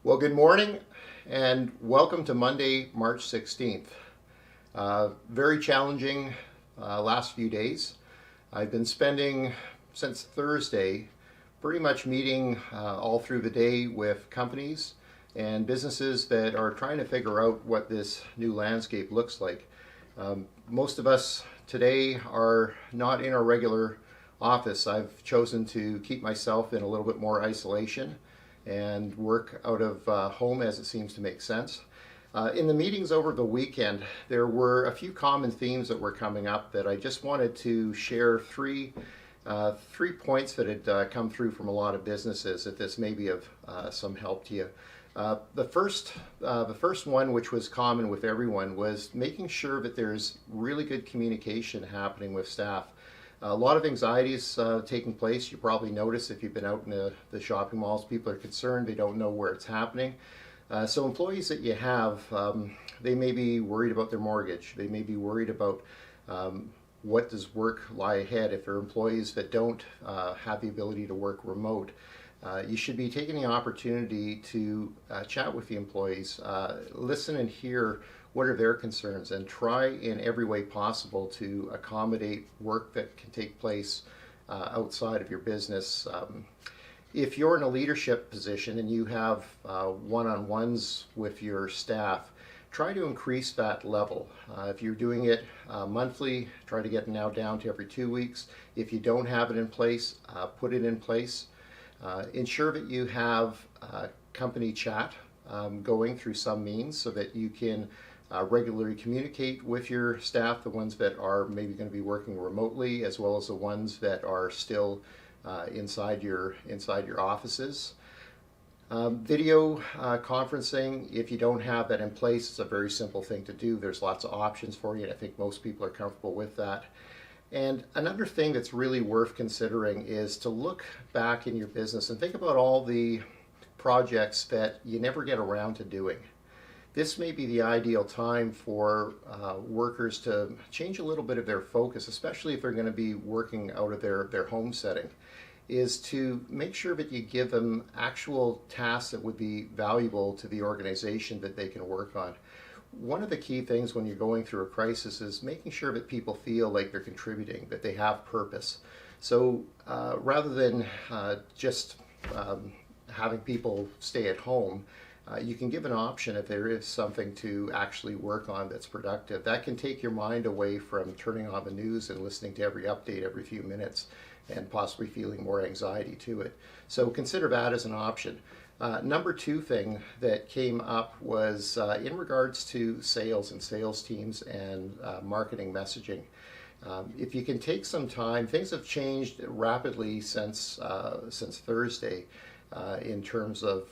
Well, good morning and welcome to Monday, March 16th. Very challenging last few days. I've been spending since Thursday pretty much meeting all through the day with companies and businesses that are trying to figure out what this new landscape looks like. Most of us today are not in our regular office. I've chosen to keep myself in a little bit more isolation and work out of home as it seems to make sense. In the meetings over the weekend, there were a few common themes that were coming up that I just wanted to share three points that had come through from a lot of businesses, if this may be of some help to you. The first one, which was common with everyone, was making sure that there's really good communication happening with staff. A lot of anxiety is taking place. You probably notice if you've been out in the shopping malls, people are concerned, they don't know where it's happening. So employees that you have, they may be worried about their mortgage. They may be worried about what does work lie ahead if they're employees that don't have the ability to work remote. You should be taking the opportunity to chat with the employees, listen and hear what are their concerns, and try in every way possible to accommodate work that can take place outside of your business. If you're in a leadership position and you have one-on-ones with your staff, try to increase that level. If you're doing it monthly, try to get it now down to every 2 weeks. If you don't have it in place, put it in place. Ensure that you have company chat going through some means so that you can regularly communicate with your staff, the ones that are maybe going to be working remotely, as well as the ones that are still inside your offices. Video conferencing, if you don't have that in place, it's a very simple thing to do. There's lots of options for you, and I think most people are comfortable with that. And another thing that's really worth considering is to look back in your business and think about all the projects that you never get around to doing. This may be the ideal time for workers to change a little bit of their focus, especially if they're going to be working out of their home setting, is to make sure that you give them actual tasks that would be valuable to the organization that they can work on. One of the key things when you're going through a crisis is making sure that people feel like they're contributing, that they have purpose. So rather than just having people stay at home, you can give an option if there is something to actually work on that's productive. That can take your mind away from turning on the news and listening to every update every few minutes and possibly feeling more anxiety to it. So consider that as an option. Number two thing that came up was in regards to sales and sales teams and marketing messaging. If you can take some time, things have changed rapidly since Thursday. In terms of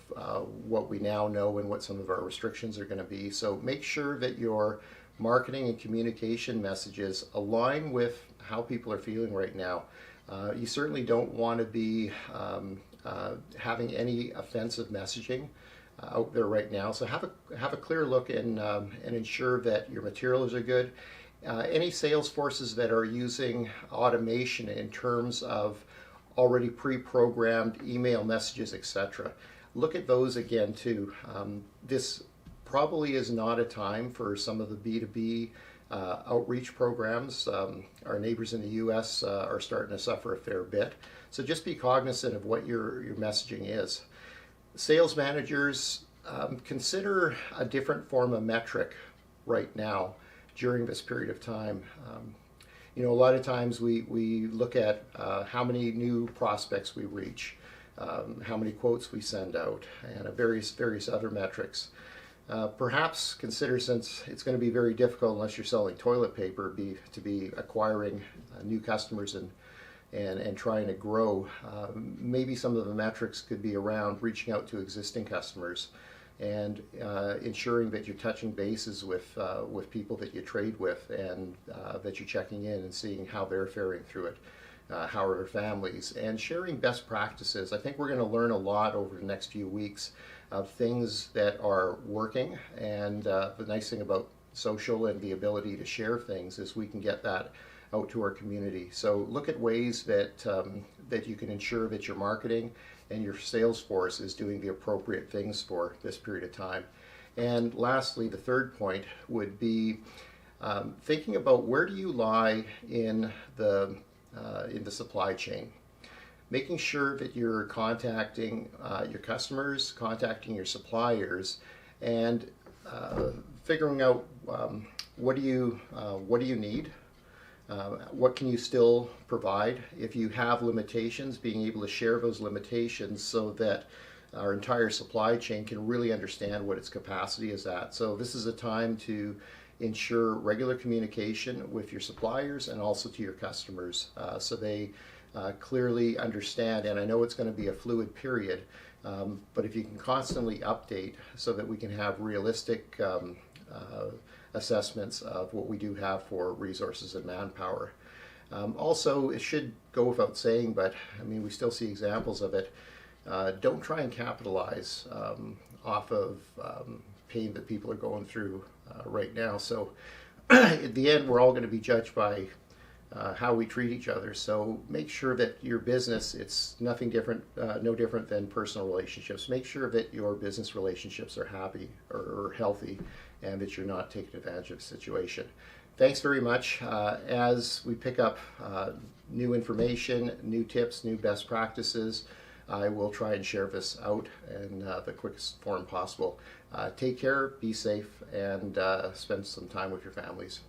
what we now know and what some of our restrictions are going to be. So make sure that your marketing and communication messages align with how people are feeling right now. You certainly don't want to be having any offensive messaging out there right now. So have a clear look and ensure that your materials are good. Any sales forces that are using automation in terms of already pre-programmed email messages, etc. Look at those again too. This probably is not a time for some of the B2B outreach programs. Our neighbors in the US are starting to suffer a fair bit. So just be cognizant of what your messaging is. Sales managers, consider a different form of metric right now during this period of time. You know, a lot of times we look at how many new prospects we reach, how many quotes we send out, and various other metrics. Perhaps consider, since it's going to be very difficult unless you're selling toilet paper, to be acquiring new customers and trying to grow. Maybe some of the metrics could be around reaching out to existing customers and ensuring that you're touching bases with people that you trade with, and that you're checking in and seeing how they're faring through it, how are their families, and sharing best practices. I think we're going to learn a lot over the next few weeks of things that are working, and the nice thing about social and the ability to share things is we can get that out to our community. So look at ways that that you can ensure that your marketing and your sales force is doing the appropriate things for this period of time. And lastly, the third point would be thinking about where do you lie in the supply chain. Making sure that you're contacting your customers, contacting your suppliers, and figuring out what do you need, what can you still provide. If you have limitations, being able to share those limitations so that our entire supply chain can really understand what its capacity is at. So this is a time to ensure regular communication with your suppliers and also to your customers, so they clearly understand. And I know it's going to be a fluid period, but if you can constantly update so that we can have realistic assessments of what we do have for resources and manpower. Also, it should go without saying, but I mean, we still see examples of it. Don't try and capitalize off of pain that people are going through right now. So at the end, we're all going to be judged by how we treat each other. So make sure that your business, it's nothing different, no different than personal relationships. Make sure that your business relationships are happy or healthy, and that you're not taking advantage of the situation. Thanks very much. As we pick up new information, new tips, new best practices, I will try and share this out in the quickest form possible. Take care, be safe, and spend some time with your families.